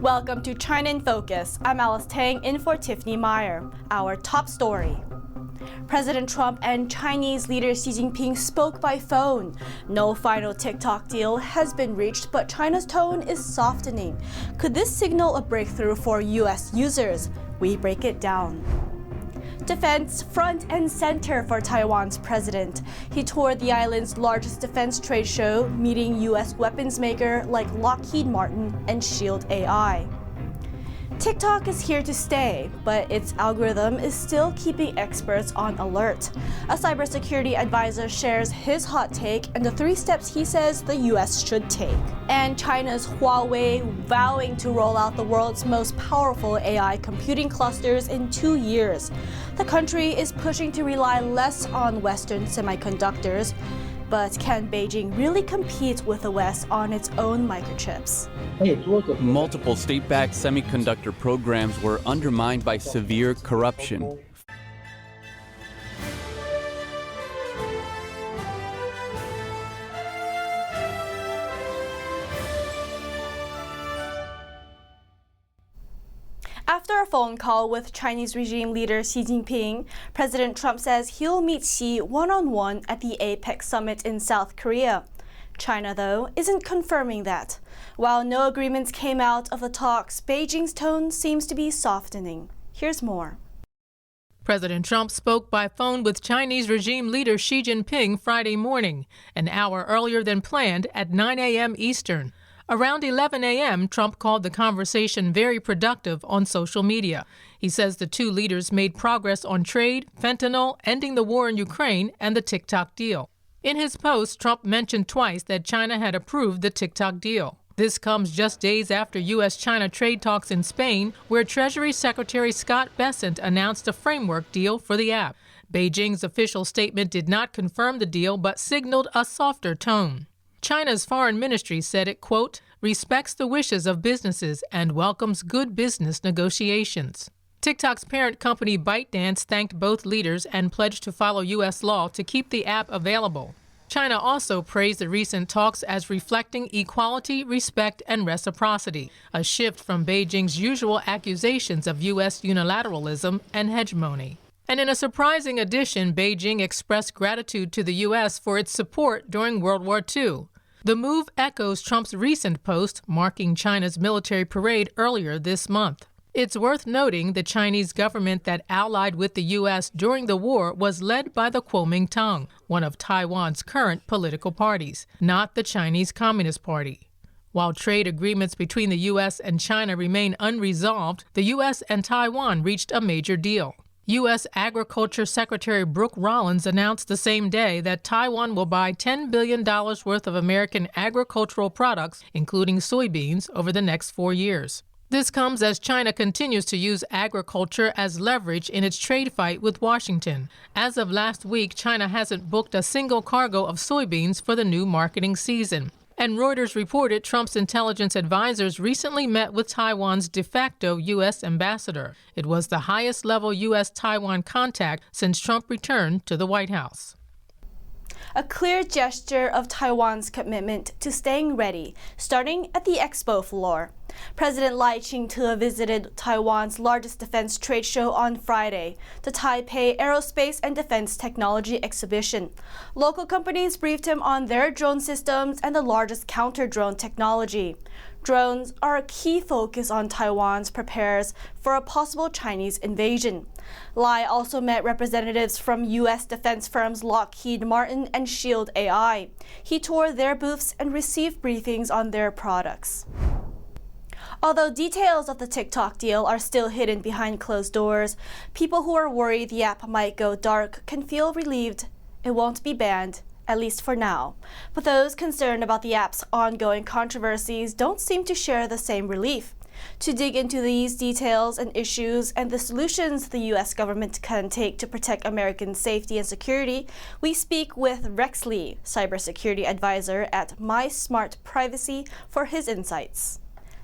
Welcome to China in Focus. I'm Alice Tang in for Tiffany Meyer. Our top story. President Trump and Chinese leader Xi Jinping spoke by phone. No final TikTok deal has been reached, but China's tone is softening. Could this signal a breakthrough for U.S. users? We break it down. Defense front and center for Taiwan's president. He toured the island's largest defense trade show, meeting U.S. weapons maker like Lockheed Martin and Shield AI. TikTok is here to stay, but its algorithm is still keeping experts on alert. A cybersecurity advisor shares his hot take and the 3 steps he says the U.S. should take. And China's Huawei vowing to roll out the world's most powerful AI computing clusters in 2 years. The country is pushing to rely less on Western semiconductors. But can Beijing really compete with the West on its own microchips? Multiple state-backed semiconductor programs were undermined by severe corruption. After a phone call with Chinese regime leader Xi Jinping, President Trump says he'll meet Xi one-on-one at the APEC summit in South Korea. China, though, isn't confirming that. While no agreements came out of the talks, Beijing's tone seems to be softening. Here's more. President Trump spoke by phone with Chinese regime leader Xi Jinping Friday morning, an hour earlier than planned at 9 a.m. Eastern. Around 11 a.m., Trump called the conversation very productive on social media. He says the two leaders made progress on trade, fentanyl, ending the war in Ukraine, and the TikTok deal. In his post, Trump mentioned twice that China had approved the TikTok deal. This comes just days after U.S.-China trade talks in Spain, where Treasury Secretary Scott Bessent announced a framework deal for the app. Beijing's official statement did not confirm the deal, but signaled a softer tone. China's foreign ministry said it, quote, respects the wishes of businesses and welcomes good business negotiations. TikTok's parent company ByteDance thanked both leaders and pledged to follow U.S. law to keep the app available. China also praised the recent talks as reflecting equality, respect, and reciprocity, a shift from Beijing's usual accusations of U.S. unilateralism and hegemony. And in a surprising addition, Beijing expressed gratitude to the U.S. for its support during World War II. The move echoes Trump's recent post marking China's military parade earlier this month. It's worth noting the Chinese government that allied with the U.S. during the war was led by the Kuomintang, one of Taiwan's current political parties, not the Chinese Communist Party. While trade agreements between the U.S. and China remain unresolved, the U.S. and Taiwan reached a major deal. U.S. Agriculture Secretary Brooke Rollins announced the same day that Taiwan will buy $10 billion worth of American agricultural products, including soybeans, over the next 4 years. This comes as China continues to use agriculture as leverage in its trade fight with Washington. As of last week, China hasn't booked a single cargo of soybeans for the new marketing season. And Reuters reported Trump's intelligence advisors recently met with Taiwan's de facto U.S. ambassador. It was the highest-level U.S.-Taiwan contact since Trump returned to the White House. A clear gesture of Taiwan's commitment to staying ready, starting at the expo floor. President Lai Ching-te visited Taiwan's largest defense trade show on Friday, the Taipei Aerospace and Defense Technology Exhibition. Local companies briefed him on their drone systems and the largest counter-drone technology. Drones are a key focus on Taiwan's prepares for a possible Chinese invasion. Lai also met representatives from U.S. defense firms Lockheed Martin and Shield AI. He toured their booths and received briefings on their products. Although details of the TikTok deal are still hidden behind closed doors, people who are worried the app might go dark can feel relieved it won't be banned, at least for now. But those concerned about the app's ongoing controversies don't seem to share the same relief. To dig into these details and issues and the solutions the U.S. government can take to protect American safety and security, we speak with Rex Lee, cybersecurity advisor at My Smart Privacy, for his insights.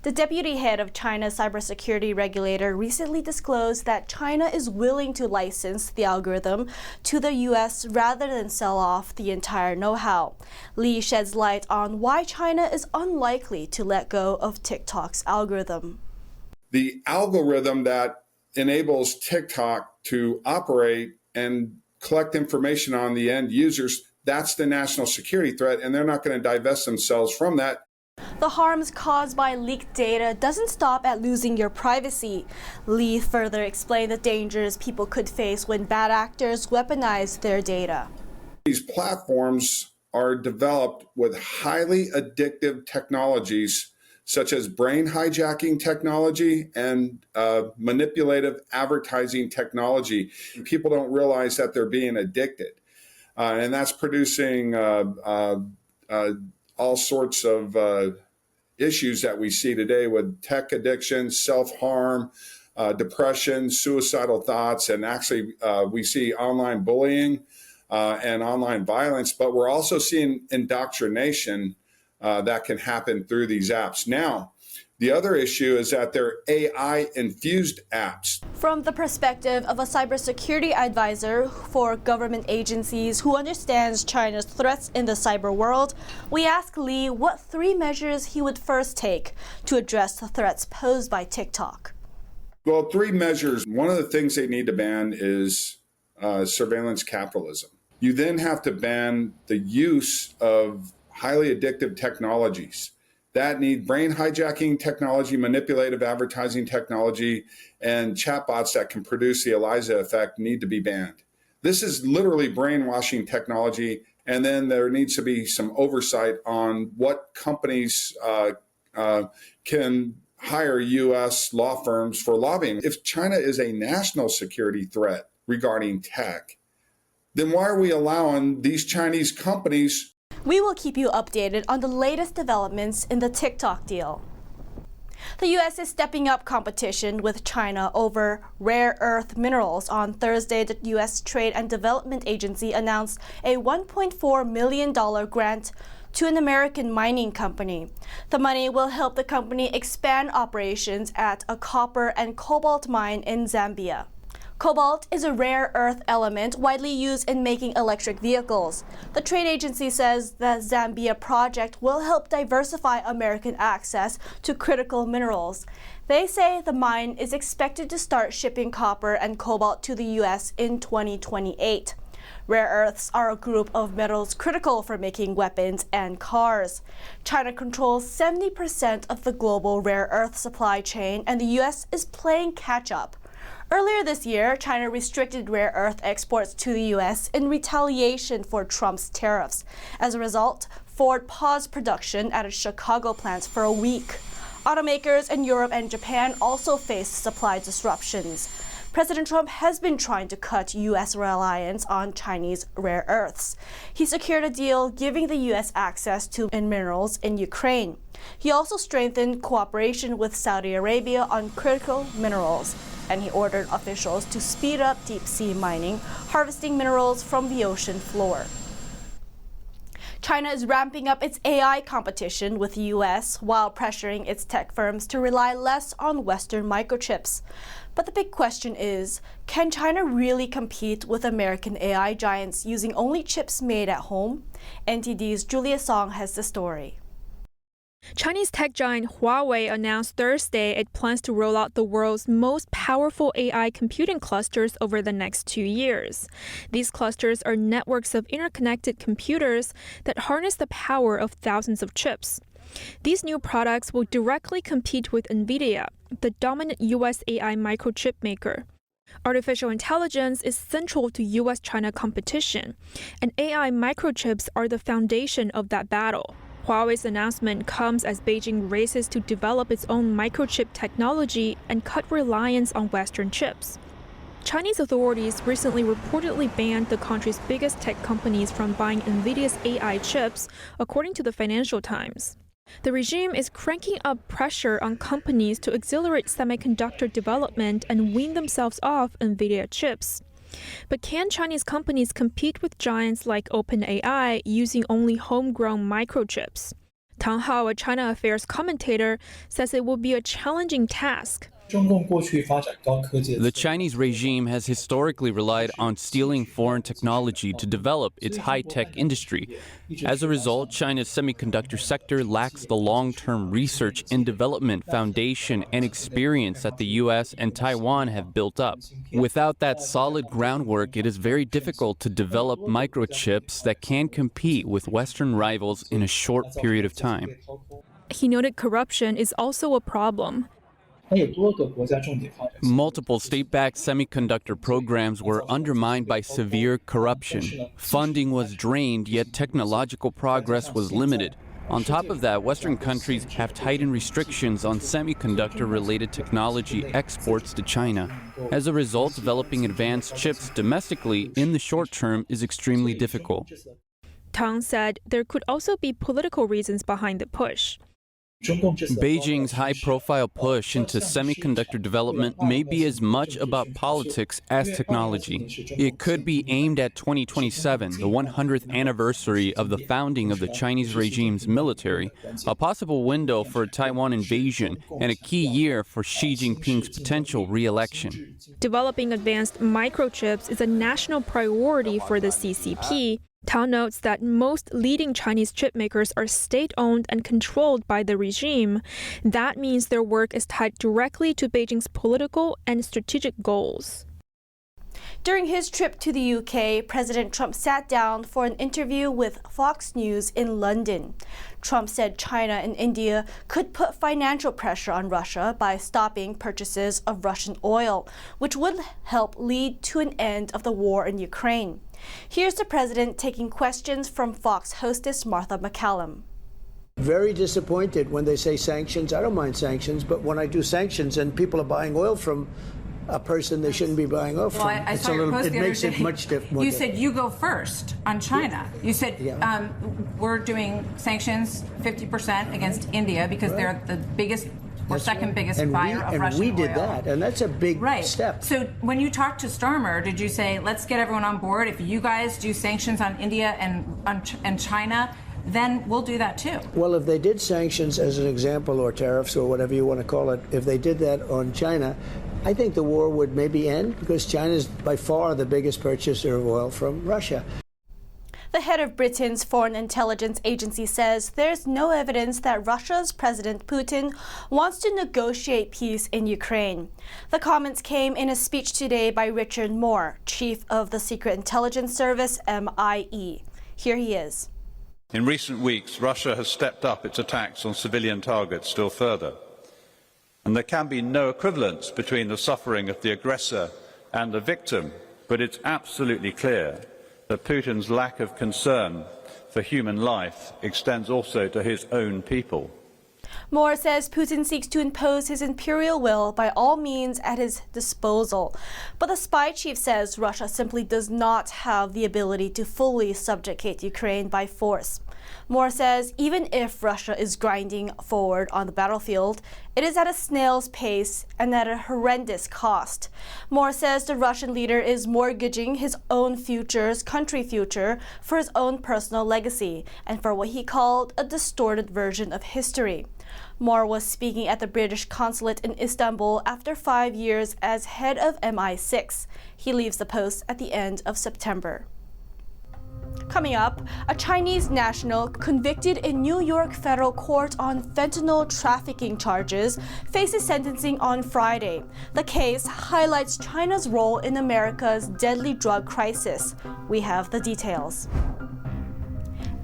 The deputy head of China's cybersecurity regulator recently disclosed that China is willing to license the algorithm to the U.S. rather than sell off the entire know-how. Li sheds light on why China is unlikely to let go of TikTok's algorithm. The algorithm that enables TikTok to operate and collect information on the end users, that's the national security threat, and they're not going to divest themselves from that. The harms caused by leaked data doesn't stop at losing your privacy. Li further explained the dangers people could face when bad actors weaponize their data. These platforms are developed with highly addictive technologies, such as brain hijacking technology and manipulative advertising technology. People don't realize that they're being addicted. And that's producing all sorts of issues that we see today with tech addiction, self-harm, depression, suicidal thoughts, and actually we see online bullying and online violence, but we're also seeing indoctrination that can happen through these apps. Now, the other issue is that they're AI-infused apps. From the perspective of a cybersecurity advisor for government agencies who understands China's threats in the cyber world, we asked Li what 3 measures he would first take to address the threats posed by TikTok. Well, 3 measures. One of the things they need to ban is surveillance capitalism. You then have to ban the use of highly addictive technologies that need brain hijacking technology, manipulative advertising technology, and chatbots that can produce the ELIZA effect need to be banned. This is literally brainwashing technology, and then there needs to be some oversight on what companies can hire U.S. law firms for lobbying. If China is a national security threat regarding tech, then why are we allowing these Chinese companies? We will keep you updated on the latest developments in the TikTok deal. The U.S. is stepping up competition with China over rare earth minerals. On Thursday, the U.S. Trade and Development Agency announced a $1.4 million grant to an American mining company. The money will help the company expand operations at a copper and cobalt mine in Zambia. Cobalt is a rare earth element widely used in making electric vehicles. The trade agency says the Zambia project will help diversify American access to critical minerals. They say the mine is expected to start shipping copper and cobalt to the U.S. in 2028. Rare earths are a group of metals critical for making weapons and cars. China controls 70% of the global rare earth supply chain, and the U.S. is playing catch-up. Earlier this year, China restricted rare earth exports to the U.S. in retaliation for Trump's tariffs. As a result, Ford paused production at its Chicago plants for a week. Automakers in Europe and Japan also faced supply disruptions. President Trump has been trying to cut U.S. reliance on Chinese rare earths. He secured a deal giving the U.S. access to minerals in Ukraine. He also strengthened cooperation with Saudi Arabia on critical minerals, and he ordered officials to speed up deep-sea mining, harvesting minerals from the ocean floor. China is ramping up its AI competition with the U.S. while pressuring its tech firms to rely less on Western microchips. But the big question is, can China really compete with American AI giants using only chips made at home? NTD's Julia Song has the story. Chinese tech giant Huawei announced Thursday it plans to roll out the world's most powerful AI computing clusters over the next 2 years. These clusters are networks of interconnected computers that harness the power of thousands of chips. These new products will directly compete with NVIDIA, the dominant U.S. AI microchip maker. Artificial intelligence is central to U.S.-China competition, and AI microchips are the foundation of that battle. Huawei's announcement comes as Beijing races to develop its own microchip technology and cut reliance on Western chips. Chinese authorities recently reportedly banned the country's biggest tech companies from buying NVIDIA's AI chips, according to the Financial Times. The regime is cranking up pressure on companies to accelerate semiconductor development and wean themselves off NVIDIA chips. But can Chinese companies compete with giants like OpenAI using only homegrown microchips? Tang Hao, a China affairs commentator, says it will be a challenging task. The Chinese regime has historically relied on stealing foreign technology to develop its high-tech industry. As a result, China's semiconductor sector lacks the long-term research and development foundation and experience that the U.S. and Taiwan have built up. Without that solid groundwork, it is very difficult to develop microchips that can compete with Western rivals in a short period of time. He noted corruption is also a problem. Multiple state-backed semiconductor programs were undermined by severe corruption. Funding was drained, yet technological progress was limited. On top of that, Western countries have tightened restrictions on semiconductor-related technology exports to China. As a result, developing advanced chips domestically in the short term is extremely difficult. Tang said there could also be political reasons behind the push. Beijing's high-profile push into semiconductor development may be as much about politics as technology. It could be aimed at 2027, the 100th anniversary of the founding of the Chinese regime's military, a possible window for a Taiwan invasion, and a key year for Xi Jinping's potential re-election. Developing advanced microchips is a national priority for the CCP. Tang notes that most leading Chinese chip makers are state-owned and controlled by the regime. That means their work is tied directly to Beijing's political and strategic goals. During his trip to the UK, President Trump sat down for an interview with Fox News in London. Trump said China and India could put financial pressure on Russia by stopping purchases of Russian oil, which would help lead to an end of the war in Ukraine. Here's the president taking questions from Fox hostess Martha McCallum. Very disappointed when they say sanctions. I don't mind sanctions, but when I do sanctions and people are buying oil from a person they shouldn't be buying oil from, I saw your post it the other makes day. it much different. You said you go first on China. You said we're doing sanctions 50% against India because they're the biggest or second biggest buyer of Russian oil. And we did that, and that's a big step. So when you talked to Starmer, did you say, let's get everyone on board? If you guys do sanctions on India and China, then we'll do that too. Well, if they did sanctions as an example, or tariffs, or whatever you want to call it, if they did that on China, I think the war would maybe end because China is by far the biggest purchaser of oil from Russia. The head of Britain's Foreign Intelligence Agency says there's no evidence that Russia's President Putin wants to negotiate peace in Ukraine. The comments came in a speech today by Richard Moore, chief of the Secret Intelligence Service, MIE. Here he is. In recent weeks, Russia has stepped up its attacks on civilian targets still further. And there can be no equivalence between the suffering of the aggressor and the victim, but it's absolutely clear that Putin's lack of concern for human life extends also to his own people. Moore says Putin seeks to impose his imperial will by all means at his disposal. But the spy chief says Russia simply does not have the ability to fully subjugate Ukraine by force. Moore says even if Russia is grinding forward on the battlefield, it is at a snail's pace and at a horrendous cost. Moore says the Russian leader is mortgaging his own country future, for his own personal legacy and for what he called a distorted version of history. Moore was speaking at the British consulate in Istanbul after 5 years as head of MI6. He leaves the post at the end of September. Coming up, a Chinese national convicted in New York federal court on fentanyl trafficking charges faces sentencing on Friday. The case highlights China's role in America's deadly drug crisis. We have the details.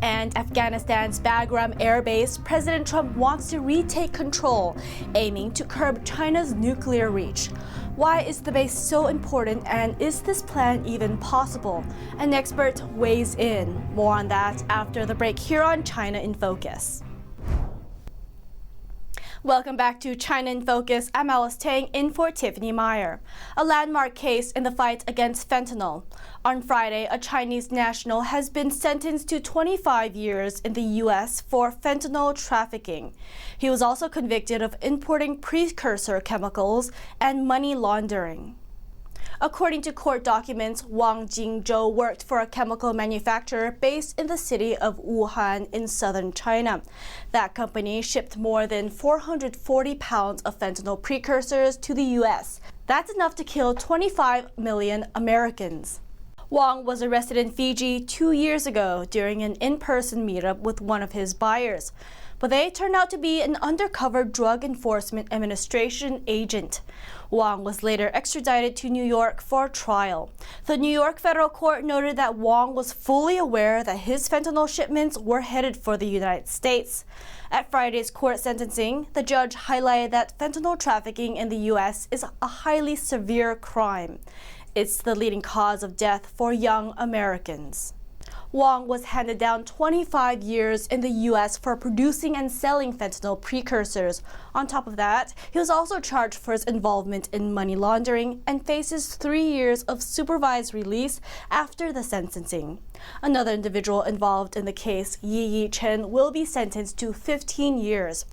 And Afghanistan's Bagram Air Base, President Trump wants to retake control, aiming to curb China's nuclear reach. Why is the base so important, and is this plan even possible? An expert weighs in. More on that after the break here on China in Focus. Welcome back to China in Focus. I'm Alice Tang in for Tiffany Meyer. A landmark case in the fight against fentanyl. On Friday, a Chinese national has been sentenced to 25 years in the U.S. for fentanyl trafficking. He was also convicted of importing precursor chemicals and money laundering. According to court documents, Wang Jingzhou worked for a chemical manufacturer based in the city of Wuhan in southern China. That company shipped more than 440 pounds of fentanyl precursors to the U.S. That's enough to kill 25 million Americans. Wang was arrested in Fiji 2 years ago during an in-person meetup with one of his buyers. But they turned out to be an undercover Drug Enforcement Administration agent. Wang was later extradited to New York for trial. The New York federal court noted that Wang was fully aware that his fentanyl shipments were headed for the United States. At Friday's court sentencing, the judge highlighted that fentanyl trafficking in the U.S. is a highly severe crime. It's the leading cause of death for young Americans. Wang was handed down 25 years in the U.S. for producing and selling fentanyl precursors. On top of that, he was also charged for his involvement in money laundering and faces 3 years of supervised release after the sentencing. Another individual involved in the case, Yi Chen, will be sentenced to 15 years.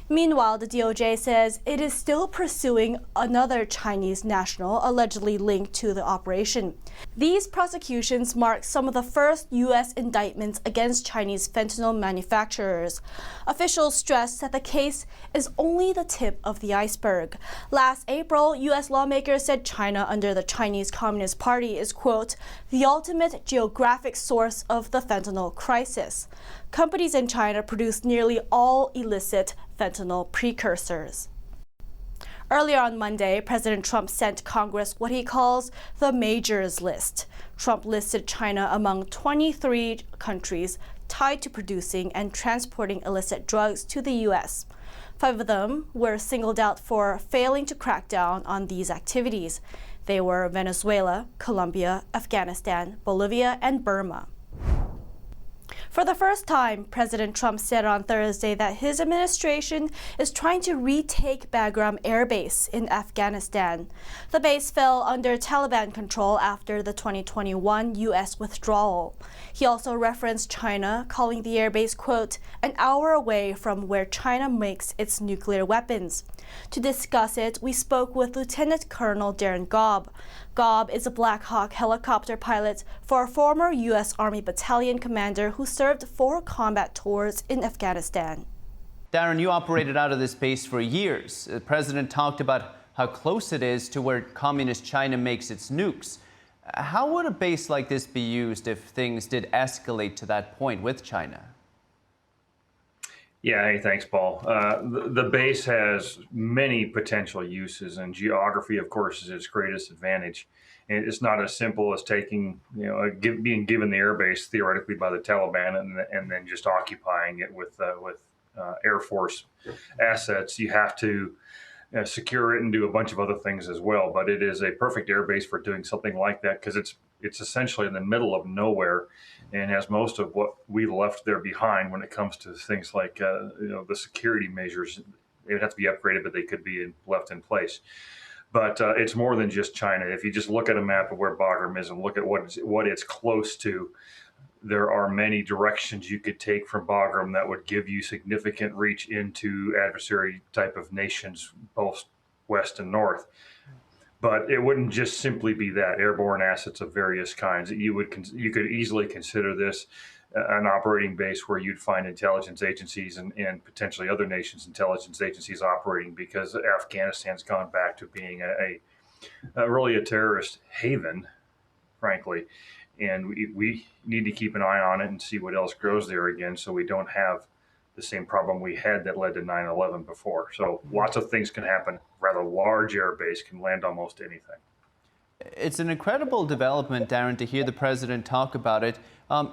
Meanwhile, the DOJ says it is still pursuing another Chinese national allegedly linked to the operation. These prosecutions mark some of the first U.S. indictments against Chinese fentanyl manufacturers. Officials stress that the case is only the tip of the iceberg. Last April, U.S. lawmakers said China under the Chinese Communist Party is, quote, the ultimate geographic source of the fentanyl crisis. Companies in China produce nearly all illicit fentanyl precursors. Earlier on Monday, President Trump sent Congress what he calls the majors list. Trump listed China among 23 countries tied to producing and transporting illicit drugs to the U.S. 5 of them were singled out for failing to crack down on these activities. They were Venezuela, Colombia, Afghanistan, Bolivia, and Burma. For the first time, President Trump said on Thursday that his administration is trying to retake Bagram Air Base in Afghanistan. The base fell under Taliban control after the 2021 U.S. withdrawal. He also referenced China, calling the air base, quote, an hour away from where China makes its nuclear weapons. To discuss it, we spoke with Lieutenant Colonel Darren Gobb. Gobb is a Black Hawk helicopter pilot for a former U.S. Army battalion commander who served 4 combat tours in Afghanistan. Darren, you operated out of this base for years. The president talked about how close it is to where communist China makes its nukes. How would a base like this be used if things did escalate to that point with China? Yeah, hey, thanks, Paul. The base has many potential uses, and geography, of course, is its greatest advantage. And it's not as simple as taking, being given the air base theoretically by the Taliban and then just occupying it with Air Force assets. You have to secure it and do a bunch of other things as well. But it is a perfect air base for doing something like that because it's essentially in the middle of nowhere and has most of what we left there behind when it comes to things like the security measures. They would have to be upgraded, but they could be left in place. But it's more than just China. If you just look at a map of where Bagram is and look at what it's close to, there are many directions you could take from Bagram that would give you significant reach into adversary type of nations, both west and north. But it wouldn't just simply be that airborne assets of various kinds. You could easily consider this an operating base where you'd find intelligence agencies and potentially other nations' intelligence agencies operating, because Afghanistan's gone back to being really a terrorist haven, frankly. And we need to keep an eye on it and see what else grows there again, so we don't have the same problem we had that led to 9/11 before. So lots of things can happen. Rather large air base can land almost anything. It's an incredible development, Darren, to hear the president talk about it.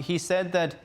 He said that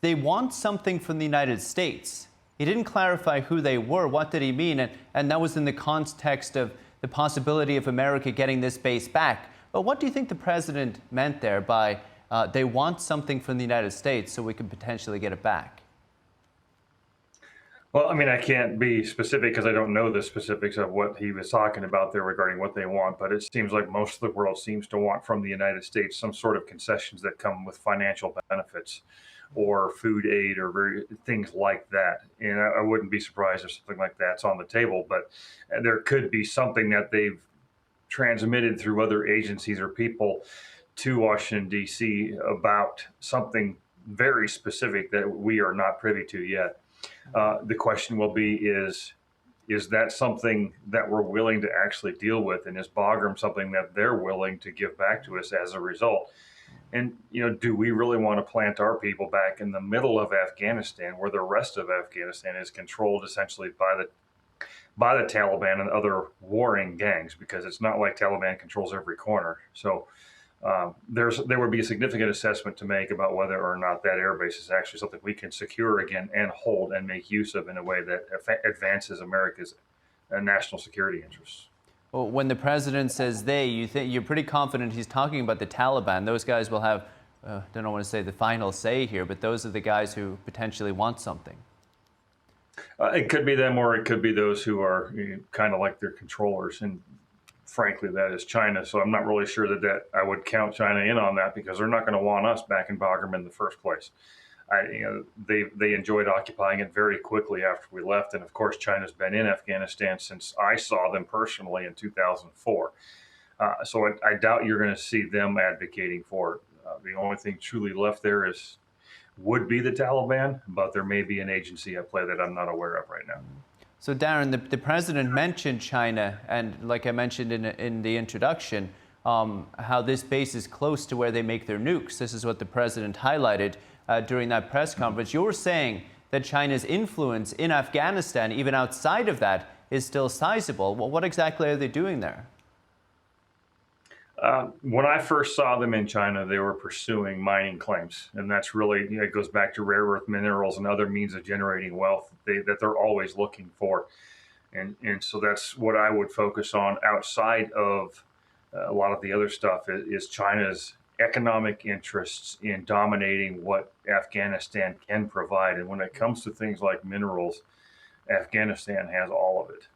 they want something from the United States. He didn't clarify who they were. What did he mean? And that was in the context of the possibility of America getting this base back. But what do you think the president meant there by they want something from the United States so we can potentially get it back? Well, I mean, I can't be specific because I don't know the specifics of what he was talking about there regarding what they want, but it seems like most of the world seems to want from the United States some sort of concessions that come with financial benefits or food aid or things like that. And I wouldn't be surprised if something like that's on the table, but there could be something that they've transmitted through other agencies or people to Washington, D.C. about something very specific that we are not privy to yet. The question will be, is that something that we're willing to actually deal with? And is Bagram something that they're willing to give back to us as a result? And, do we really want to plant our people back in the middle of Afghanistan, where the rest of Afghanistan is controlled essentially by the Taliban and other warring gangs? Because it's not like Taliban controls every corner. So there would be a significant assessment to make about whether or not that airbase is actually something we can secure again and hold and make use of in a way that advances America's national security interests. Well, when the president says they, you're pretty confident he's talking about the Taliban. Those guys will have, don't want to say the final say here, but those are the guys who potentially want something. It could be them, or it could be those who are kind of like their controllers. And frankly, that is China. So I'm not really sure that I would count China in on that, because they're not going to want us back in Bagram in the first place. They enjoyed occupying it very quickly after we left. And of course, China's been in Afghanistan since I saw them personally in 2004. So I doubt you're going to see them advocating for it. The only thing truly left there would be the Taliban, but there may be an agency at play that I'm not aware of right now. So Darren, the president mentioned China, and like I mentioned in the introduction, how this base is close to where they make their nukes. This is what the president highlighted during that press conference. You were saying that China's influence in Afghanistan, even outside of that, is still sizable. Well, what exactly are they doing there? When I first saw them in China, they were pursuing mining claims. And that's really, it goes back to rare earth minerals and other means of generating wealth that they're always looking for. And so that's what I would focus on outside of a lot of the other stuff is China's economic interests in dominating what Afghanistan can provide. And when it comes to things like minerals, Afghanistan has all of it.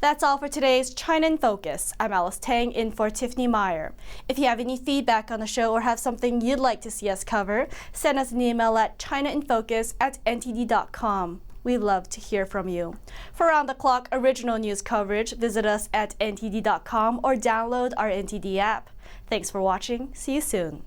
That's all for today's China in Focus. I'm Alice Tang in for Tiffany Meyer. If you have any feedback on the show or have something you'd like to see us cover, send us an email at chinainfocus@ntd.com. We'd love to hear from you. For round-the-clock original news coverage, visit us at ntd.com or download our NTD app. Thanks for watching. See you soon.